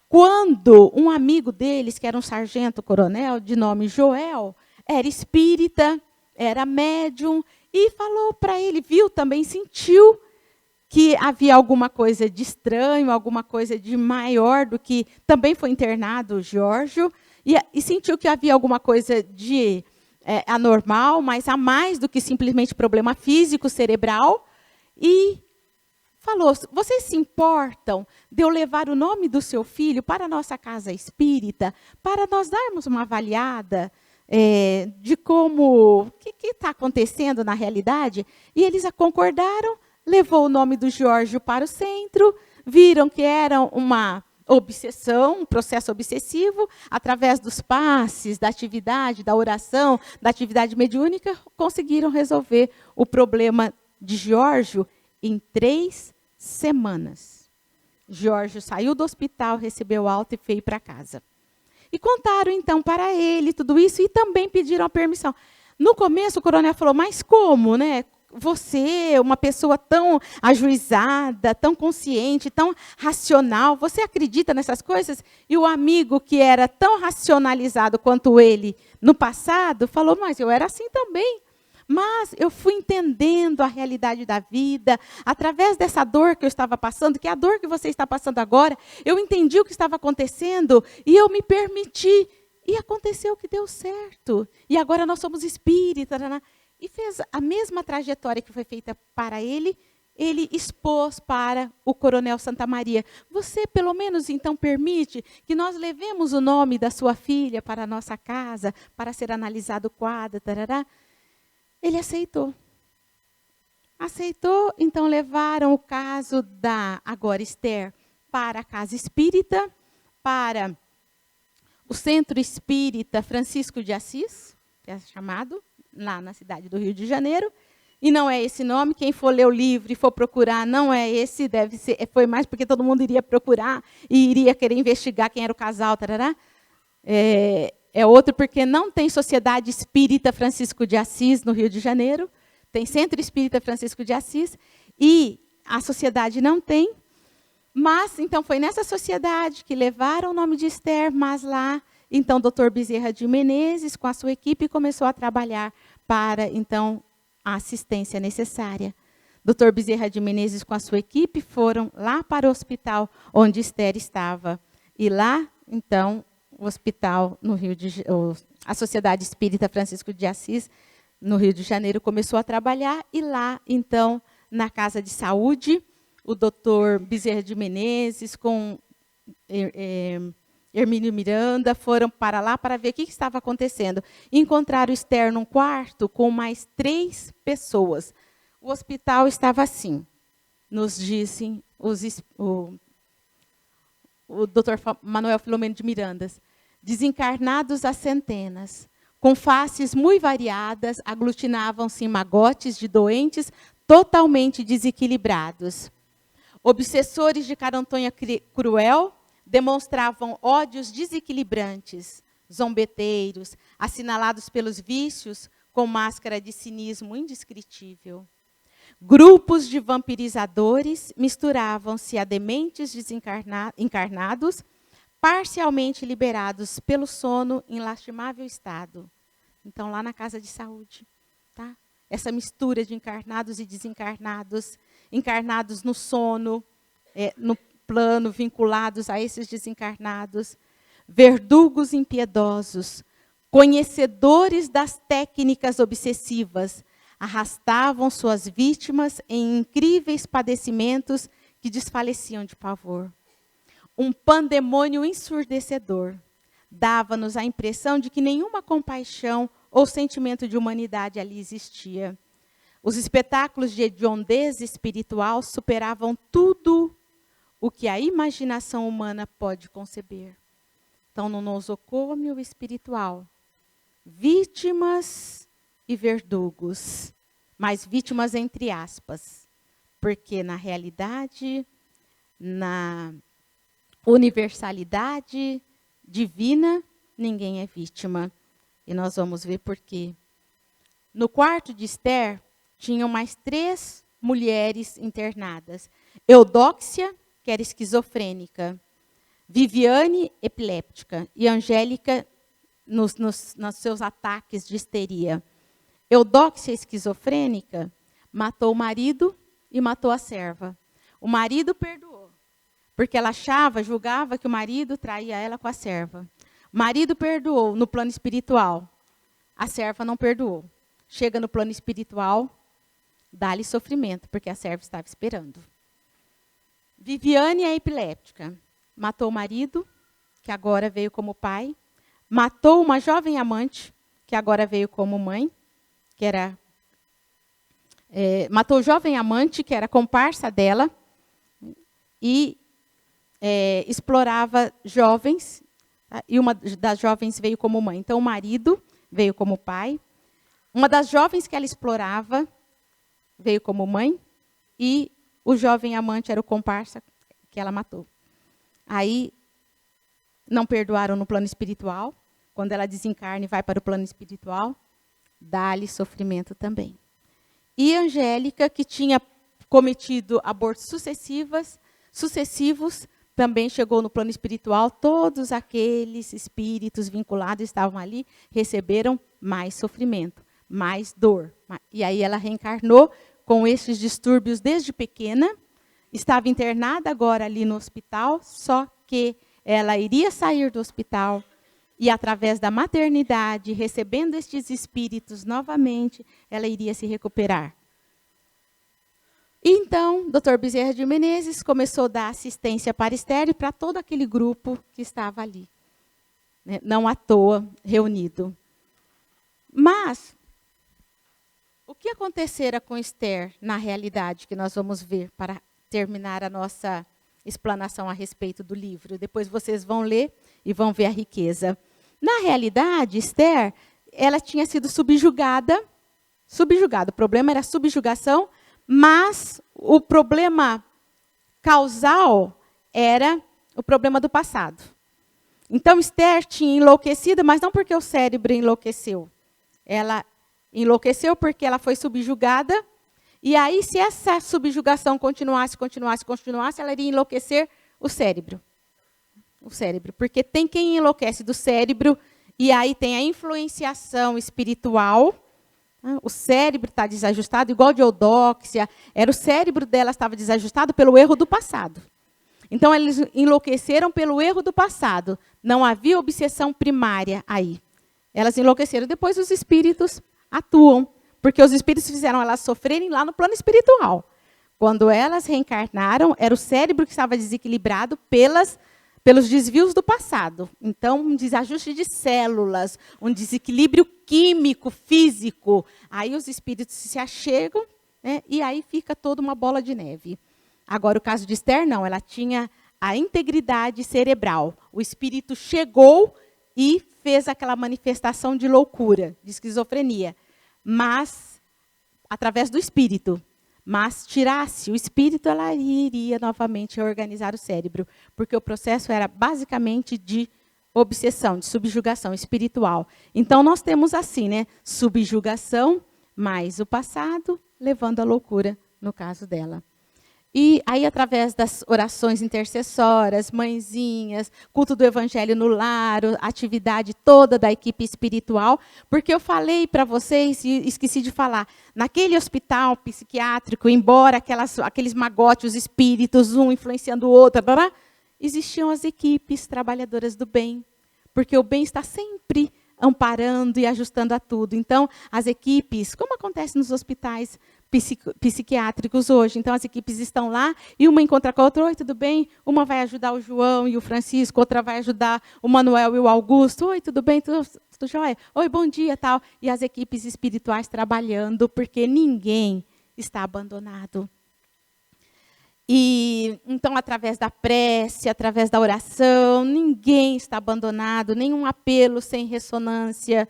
Quando um amigo deles, que era um sargento-coronel, de nome Joel, era espírita, era médium, e falou para ele, viu também, sentiu que havia alguma coisa de estranho, alguma coisa de maior do que... Também foi internado o Jorge, e sentiu que havia alguma coisa de anormal, mas a mais do que simplesmente problema físico, cerebral, e falou, vocês se importam de eu levar o nome do seu filho para a nossa casa espírita, para nós darmos uma avaliada de como, o que está acontecendo na realidade? E eles concordaram, levou o nome do Jorge para o centro, viram que era uma obsessão, um processo obsessivo, através dos passes, da atividade, da oração, da atividade mediúnica, conseguiram resolver o problema de Jorge em 3 semanas. Jorge saiu do hospital, recebeu alta e veio para casa. E contaram, então, para ele tudo isso e também pediram a permissão. No começo, o coronel falou, mas como, né? Você, uma pessoa tão ajuizada, tão consciente, tão racional, você acredita nessas coisas? E o amigo, que era tão racionalizado quanto ele no passado, falou, mas eu era assim também. Mas eu fui entendendo a realidade da vida, através dessa dor que eu estava passando, que é a dor que você está passando agora, eu entendi o que estava acontecendo e eu me permiti. E aconteceu que deu certo. E agora nós somos espíritas. E fez a mesma trajetória que foi feita para ele, ele expôs para o coronel Santa Maria. Você, pelo menos, então, permite que nós levemos o nome da sua filha para a nossa casa, para ser analisado o quadro, tarará? Ele aceitou. Aceitou, então levaram o caso da, agora Esther, para a casa espírita, para o Centro Espírita Francisco de Assis, que é chamado, lá na cidade do Rio de Janeiro, e não é esse nome, quem for ler o livro e for procurar, não é esse, deve ser, foi mais porque todo mundo iria procurar e iria querer investigar quem era o casal, tarará. É outro porque não tem Sociedade Espírita Francisco de Assis no Rio de Janeiro, tem Centro Espírita Francisco de Assis, e a sociedade não tem, mas, então, foi nessa sociedade que levaram o nome de Esther, mas lá, então, o doutor Bezerra de Menezes, com a sua equipe, começou a trabalhar para, então, a assistência necessária. Doutor Bezerra de Menezes, com a sua equipe, foram lá para o hospital onde Esther estava. E lá, então, o hospital no Rio de a Sociedade Espírita Francisco de Assis, no Rio de Janeiro, começou a trabalhar, e lá, então, na Casa de Saúde, o doutor Bezerra de Menezes, com Hermínio Miranda, foram para lá para ver o que estava acontecendo. Encontraram Esther num quarto com mais 3 pessoas. O hospital estava assim, nos dizem o doutor Manuel Filomeno de Mirandas, desencarnados a centenas, com faces muito variadas, aglutinavam-se em magotes de doentes totalmente desequilibrados. Obsessores de carantonha cruel demonstravam ódios desequilibrantes, zombeteiros, assinalados pelos vícios com máscara de cinismo indescritível. Grupos de vampirizadores misturavam-se a dementes encarnados, parcialmente liberados pelo sono em lastimável estado. Então, lá na casa de saúde, tá? Essa mistura de encarnados e desencarnados, encarnados no sono, no plano, vinculados a esses desencarnados. verdugos impiedosos, conhecedores das técnicas obsessivas, arrastavam suas vítimas em incríveis padecimentos que desfaleciam de pavor. Um pandemônio ensurdecedor dava-nos a impressão de que nenhuma compaixão ou sentimento de humanidade ali existia. Os espetáculos de hediondez espiritual superavam tudo o que a imaginação humana pode conceber. Então, no nosocômio espiritual, vítimas e verdugos, mas vítimas entre aspas, porque na realidade, na universalidade divina, ninguém é vítima. E nós vamos ver por quê. No quarto de Esther, tinham mais 3 mulheres internadas. Eudóxia, que era esquizofrênica, Viviane, epiléptica, e Angélica, nos seus ataques de histeria. Eudóxia, esquizofrênica, matou o marido e matou a serva. O marido perdoou, porque ela julgava que o marido traía ela com a serva. O marido perdoou no plano espiritual, a serva não perdoou. Chega no plano espiritual, dá-lhe sofrimento, porque a serva estava esperando. Viviane, a epiléptica, matou o marido, que agora veio como pai, matou uma jovem amante, que agora veio como mãe, matou o jovem amante, que era comparsa dela, e explorava jovens, tá? E uma das jovens veio como mãe. Então, o marido veio como pai, uma das jovens que ela explorava veio como mãe, e o jovem amante era o comparsa que ela matou. Aí, não perdoaram no plano espiritual. Quando ela desencarna e vai para o plano espiritual, dá-lhe sofrimento também. E Angélica, que tinha cometido abortos sucessivos, também chegou no plano espiritual. Todos aqueles espíritos vinculados estavam ali, receberam mais sofrimento, mais dor. E aí ela reencarnou com esses distúrbios desde pequena, estava internada agora ali no hospital, só que ela iria sair do hospital e, através da maternidade, recebendo estes espíritos novamente, ela iria se recuperar. Então, Dr. Bezerra de Menezes começou a dar assistência para Esther e para todo aquele grupo que estava ali, né? Não à toa reunido. Mas, o que acontecera com Esther, na realidade, que nós vamos ver para terminar a nossa explanação a respeito do livro? Depois vocês vão ler e vão ver a riqueza. Na realidade, Esther, ela tinha sido subjugada. O problema era a subjugação, mas o problema causal era o problema do passado. Então, Esther tinha enlouquecido, mas não porque o cérebro enlouqueceu. Ela enlouqueceu porque ela foi subjugada. E aí, se essa subjugação continuasse, ela iria enlouquecer o cérebro. O cérebro. Porque tem quem enlouquece do cérebro, e aí tem a influenciação espiritual. O cérebro está desajustado, igual de Eudóxia. O cérebro dela estava desajustado pelo erro do passado. Então, eles enlouqueceram pelo erro do passado. Não havia obsessão primária aí. Elas enlouqueceram. Depois, os espíritos atuam, porque os espíritos fizeram elas sofrerem lá no plano espiritual. Quando elas reencarnaram, era o cérebro que estava desequilibrado pelos desvios do passado. Então, um desajuste de células, um desequilíbrio químico, físico. Aí os espíritos se achegam, né, e aí fica toda uma bola de neve. Agora, o caso de Esther, não. Ela tinha a integridade cerebral. O espírito chegou e fez aquela manifestação de loucura, de esquizofrenia. Mas, através do espírito. Mas, tirasse o espírito, ela iria novamente reorganizar o cérebro. Porque o processo era basicamente de obsessão, de subjugação espiritual. Então, nós temos assim, né? Subjugação mais o passado, levando à loucura, no caso dela. E aí, através das orações intercessoras, mãezinhas, culto do evangelho no lar, atividade toda da equipe espiritual, porque eu falei para vocês, e esqueci de falar, naquele hospital psiquiátrico, embora aqueles magotes, os espíritos, um influenciando o outro, existiam as equipes trabalhadoras do bem, porque o bem está sempre amparando e ajustando a tudo. Então, as equipes, como acontece nos hospitais psiquiátricos hoje, então as equipes estão lá e uma encontra com a outra, oi, tudo bem? Uma vai ajudar o João e o Francisco, outra vai ajudar o Manuel e o Augusto, oi, tudo bem? Tudo jóia? Oi, bom dia, tal. E as equipes espirituais trabalhando, porque ninguém está abandonado. E então, através da prece, através da oração, ninguém está abandonado, nenhum apelo sem ressonância.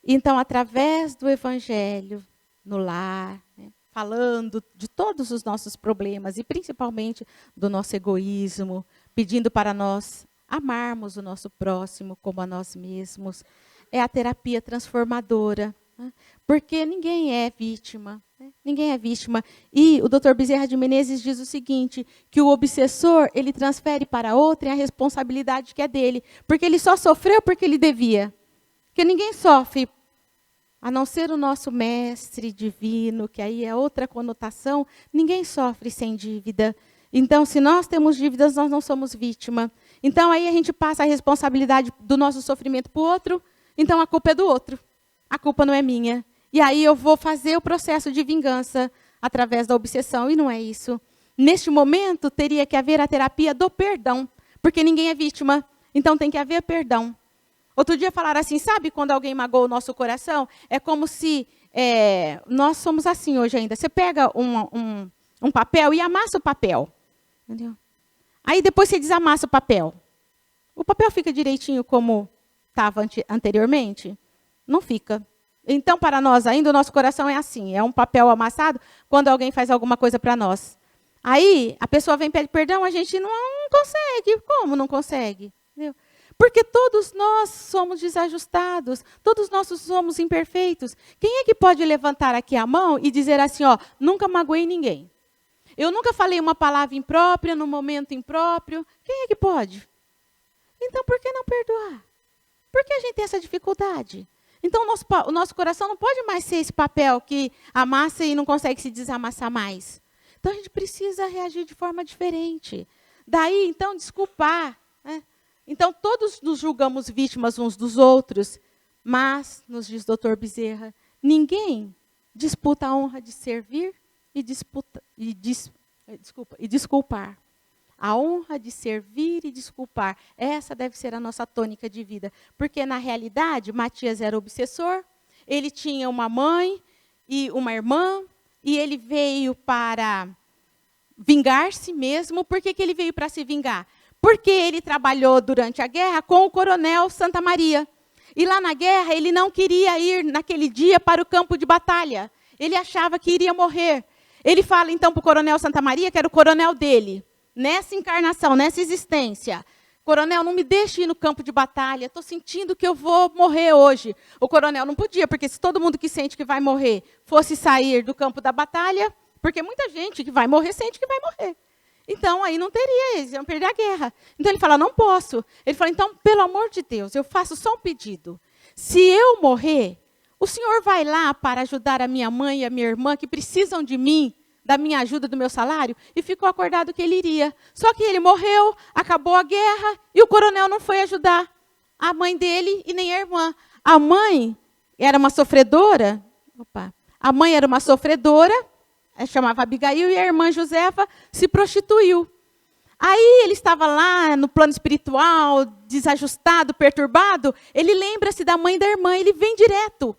Então, através do Evangelho, no lar, né, falando de todos os nossos problemas, e principalmente do nosso egoísmo, pedindo para nós amarmos o nosso próximo como a nós mesmos, é a terapia transformadora, né, porque ninguém é vítima. Ninguém é vítima. E o Dr. Bezerra de Menezes diz o seguinte, que o obsessor, ele transfere para outrem a responsabilidade que é dele, porque ele só sofreu porque ele devia. Porque ninguém sofre, a não ser o nosso mestre divino, que aí é outra conotação, ninguém sofre sem dívida. Então, se nós temos dívidas, nós não somos vítima. Então, aí a gente passa a responsabilidade do nosso sofrimento para o outro, então a culpa é do outro. A culpa não é minha. E aí eu vou fazer o processo de vingança através da obsessão, e não é isso. Neste momento, teria que haver a terapia do perdão, porque ninguém é vítima, então tem que haver perdão. Outro dia falaram assim, sabe quando alguém magoou o nosso coração? É como se, nós somos assim hoje ainda. Você pega um papel e amassa o papel. Entendeu? Aí depois você desamassa o papel. O papel fica direitinho como estava anteriormente? Não fica. Então, para nós ainda, o nosso coração é assim, é um papel amassado quando alguém faz alguma coisa para nós. Aí, a pessoa vem e pede perdão, a gente não consegue. Como não consegue? Entendeu? Porque todos nós somos desajustados, todos nós somos imperfeitos. Quem é que pode levantar aqui a mão e dizer assim, ó, nunca magoei ninguém? Eu nunca falei uma palavra imprópria, no momento impróprio. Quem é que pode? Então, por que não perdoar? Por que a gente tem essa dificuldade? Então, o nosso coração não pode mais ser esse papel que amassa e não consegue se desamassar mais. Então, a gente precisa reagir de forma diferente. Daí, então, desculpar. Né? Então, todos nos julgamos vítimas uns dos outros, mas, nos diz o Dr. Bezerra, ninguém disputa a honra de servir e desculpar. A honra de servir e desculpar. Essa deve ser a nossa tônica de vida. Porque, na realidade, Matias era obsessor, ele tinha uma mãe e uma irmã, e ele veio para vingar-se mesmo. Por que ele veio para se vingar? Porque ele trabalhou durante a guerra com o coronel Santa Maria. E lá na guerra, ele não queria ir naquele dia para o campo de batalha. Ele achava que iria morrer. Ele fala, então, para o coronel Santa Maria, que era o coronel dele, nessa encarnação, nessa existência. Coronel, não me deixe ir no campo de batalha, estou sentindo que eu vou morrer hoje. O coronel não podia, porque se todo mundo que sente que vai morrer fosse sair do campo da batalha, porque muita gente que vai morrer sente que vai morrer. Então, aí não teria, eles iam perder a guerra. Então, ele fala, não posso. Ele fala, então, pelo amor de Deus, eu faço só um pedido. Se eu morrer, o senhor vai lá para ajudar a minha mãe e a minha irmã, que precisam de mim, da minha ajuda, do meu salário, e ficou acordado que ele iria. Só que ele morreu, acabou a guerra, e o coronel não foi ajudar a mãe dele e nem a irmã. A mãe era uma sofredora, a mãe era uma sofredora, chamava Abigail, e a irmã Josefa se prostituiu. Aí ele estava lá no plano espiritual, desajustado, perturbado, ele lembra-se da mãe e da irmã, ele vem direto,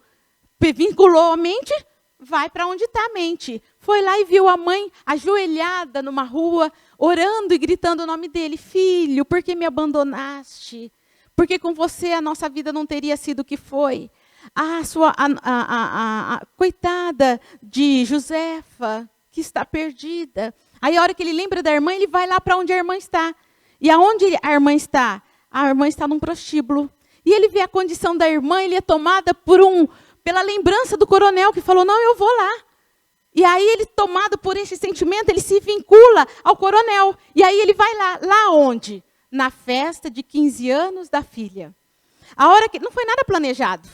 vinculou a mente, vai para onde está a mente. Foi lá e viu a mãe ajoelhada numa rua, orando e gritando o nome dele. Filho, por que me abandonaste? Porque com você a nossa vida não teria sido o que foi. A coitada de Josefa, que está perdida. Aí a hora que ele lembra da irmã, ele vai lá para onde a irmã está. E aonde a irmã está? A irmã está num prostíbulo. E ele vê a condição da irmã, ele é tomada pela lembrança do coronel, que falou, não, eu vou lá. E aí ele, tomado por esse sentimento, ele se vincula ao coronel. E aí ele vai lá. Lá onde? Na festa de 15 anos da filha. A hora que não foi nada planejado.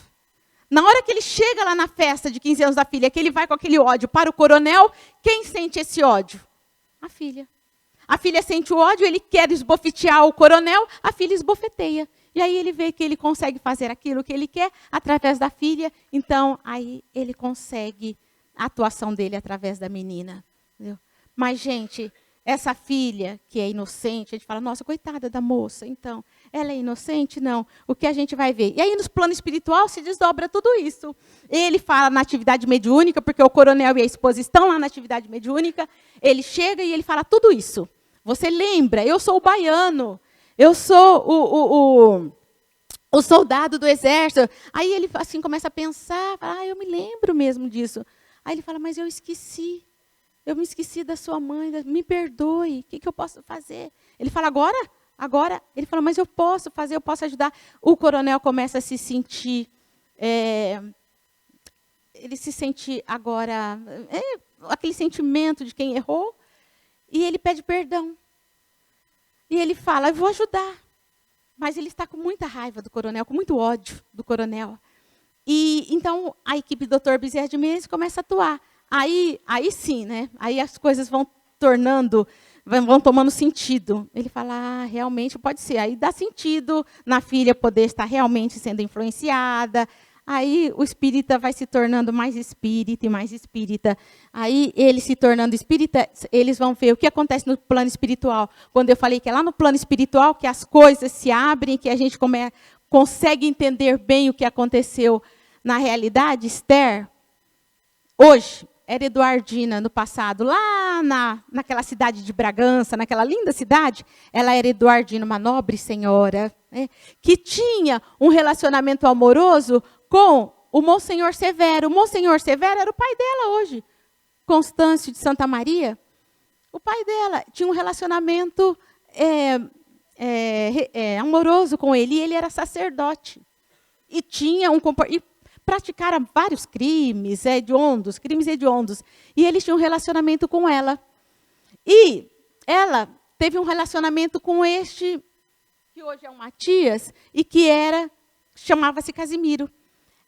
Na hora que ele chega lá na festa de 15 anos da filha, que ele vai com aquele ódio para o coronel, quem sente esse ódio? A filha. A filha sente o ódio, ele quer esbofetear o coronel, a filha esbofeteia. E aí ele vê que ele consegue fazer aquilo que ele quer através da filha. Então, aí ele consegue a atuação dele através da menina. Entendeu? Mas, gente, essa filha que é inocente, a gente fala, nossa, coitada da moça, então, ela é inocente? Não. O que a gente vai ver? E aí, no plano espiritual, se desdobra tudo isso. Ele fala na atividade mediúnica, porque o coronel e a esposa estão lá na atividade mediúnica, ele chega e ele fala tudo isso. Você lembra? Eu sou o baiano, eu sou o soldado do exército. Aí ele assim começa a pensar, fala, eu me lembro mesmo disso. Aí ele fala, mas eu esqueci. Eu me esqueci da sua mãe, me perdoe, o que eu posso fazer? Ele fala, agora? Ele fala, mas eu posso fazer, eu posso ajudar. O coronel começa a se sentir, ele se sente agora, aquele sentimento de quem errou, e ele pede perdão. E ele fala, eu vou ajudar. Mas ele está com muita raiva do coronel, com muito ódio do coronel. E então a equipe do Dr. Bezerra de Menezes começa a atuar. Aí sim, né? Aí as coisas vão tomando sentido. Ele fala, realmente pode ser. Aí dá sentido na filha poder estar realmente sendo influenciada. Aí o espírita vai se tornando mais espírita e mais espírita. Aí ele se tornando espírita, eles vão ver o que acontece no plano espiritual. Quando eu falei que é lá no plano espiritual que as coisas se abrem, que a gente consegue entender bem o que aconteceu na realidade, Esther, hoje, era Eduardina no passado, lá naquela cidade de Bragança, naquela linda cidade, ela era Eduardina, uma nobre senhora, né, que tinha um relacionamento amoroso com o Monsenhor Severo. O Monsenhor Severo era o pai dela hoje, Constâncio de Santa Maria. O pai dela tinha um relacionamento amoroso com ele, e ele era sacerdote. E tinha praticaram vários crimes hediondos. E ele tinha um relacionamento com ela. E ela teve um relacionamento com este, que hoje é o Matias, e que chamava-se Casimiro.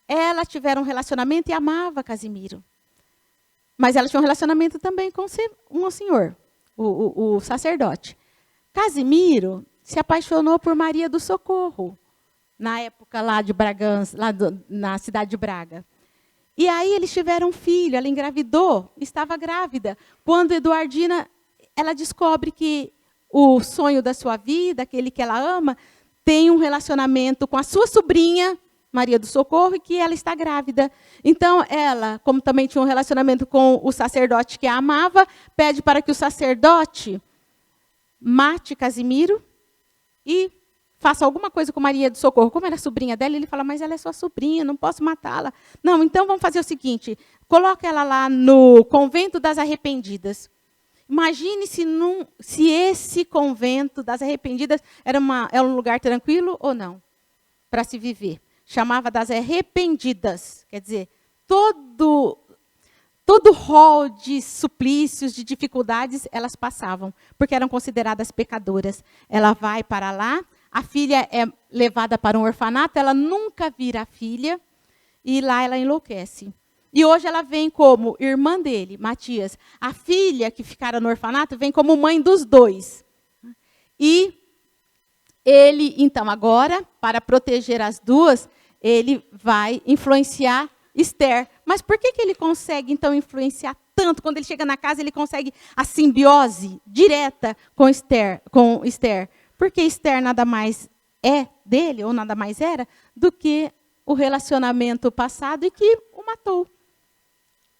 Ela tiveram um relacionamento e amava Casimiro. Mas ela tinha um relacionamento também com o senhor, o sacerdote. Casimiro se apaixonou por Maria do Socorro, na época lá de Bragança, na cidade de Braga. E aí eles tiveram um filho, ela engravidou, estava grávida. Quando Eduardina, ela descobre que o sonho da sua vida, aquele que ela ama, tem um relacionamento com a sua sobrinha, Maria do Socorro, e que ela está grávida. Então ela, como também tinha um relacionamento com o sacerdote que a amava, pede para que o sacerdote mate Casimiro e faça alguma coisa com Maria do Socorro. Como era sobrinha dela, ele fala, mas ela é sua sobrinha, não posso matá-la. Não, então vamos fazer o seguinte, coloca ela lá no convento das arrependidas. Imagine se esse convento das arrependidas era um lugar tranquilo ou não, para se viver. Chamava das arrependidas, quer dizer, todo rol de suplícios, de dificuldades, elas passavam, porque eram consideradas pecadoras. Ela vai para lá, a filha é levada para um orfanato, ela nunca vira a filha, e lá ela enlouquece. E hoje ela vem como irmã dele, Matias. A filha que ficara no orfanato vem como mãe dos dois. E ele, então, agora, para proteger as duas, ele vai influenciar Esther. Mas por que ele consegue, então, influenciar tanto? Quando ele chega na casa, ele consegue a simbiose direta com Esther. Porque Esther nada mais é dele, ou nada mais era, do que o relacionamento passado e que o matou.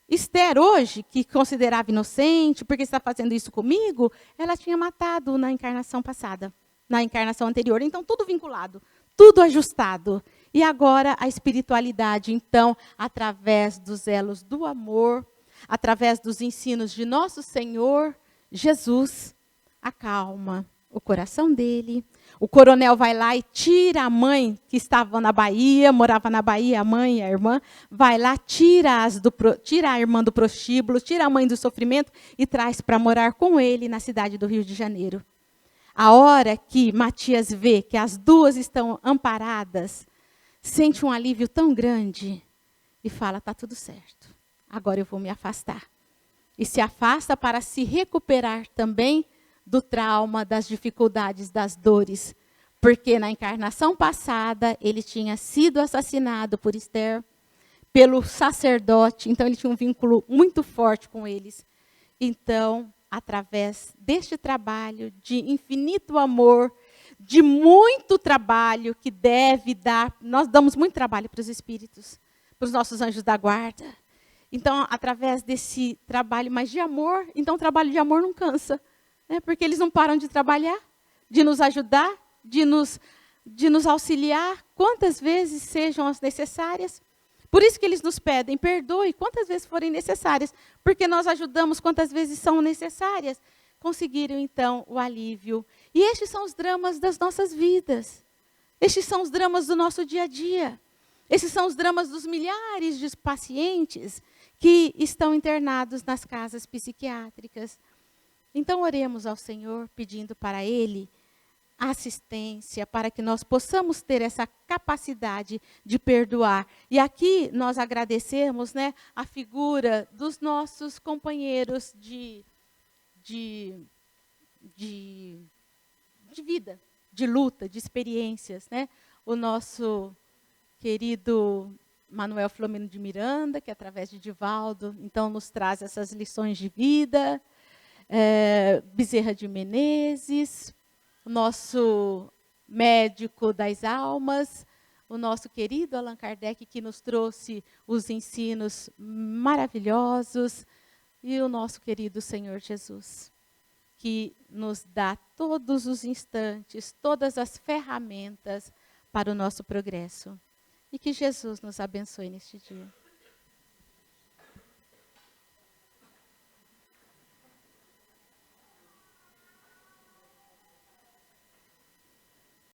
Esther, hoje, que considerava inocente, porque está fazendo isso comigo, ela tinha matado na encarnação passada, na encarnação anterior. Então, tudo vinculado, tudo ajustado. E agora a espiritualidade, então, através dos elos do amor, através dos ensinos de nosso Senhor Jesus, acalma o coração dele. O coronel vai lá e tira a mãe que estava na Bahia, morava na Bahia, a mãe e a irmã, vai lá, tira a irmã do prostíbulo, tira a mãe do sofrimento e traz para morar com ele na cidade do Rio de Janeiro. A hora que Matias vê que as duas estão amparadas, sente um alívio tão grande e fala, está tudo certo, agora eu vou me afastar. E se afasta para se recuperar também do trauma, das dificuldades, das dores. Porque na encarnação passada, ele tinha sido assassinado por Esther, pelo sacerdote, então ele tinha um vínculo muito forte com eles. Então, através deste trabalho de infinito amor, de muito trabalho que deve dar, nós damos muito trabalho para os espíritos, para os nossos anjos da guarda. Então, através desse trabalho, mas de amor, então o trabalho de amor não cansa, né? Porque eles não param de trabalhar, de nos ajudar, de nos auxiliar, quantas vezes sejam as necessárias. Por isso que eles nos pedem, perdoe quantas vezes forem necessárias, porque nós ajudamos quantas vezes são necessárias. Conseguiram, então, o alívio. E estes são os dramas das nossas vidas. Estes são os dramas do nosso dia a dia. Esses são os dramas dos milhares de pacientes que estão internados nas casas psiquiátricas. Então, oremos ao Senhor, pedindo para Ele assistência, para que nós possamos ter essa capacidade de perdoar. E aqui nós agradecemos, né, a figura dos nossos companheiros de vida, de luta, de experiências, né? O nosso querido Manuel Filomeno de Miranda, que através de Divaldo, então nos traz essas lições de vida, Bezerra de Menezes, o nosso médico das almas, o nosso querido Allan Kardec, que nos trouxe os ensinos maravilhosos, e o nosso querido Senhor Jesus, que nos dá todos os instantes, todas as ferramentas para o nosso progresso. E que Jesus nos abençoe neste dia.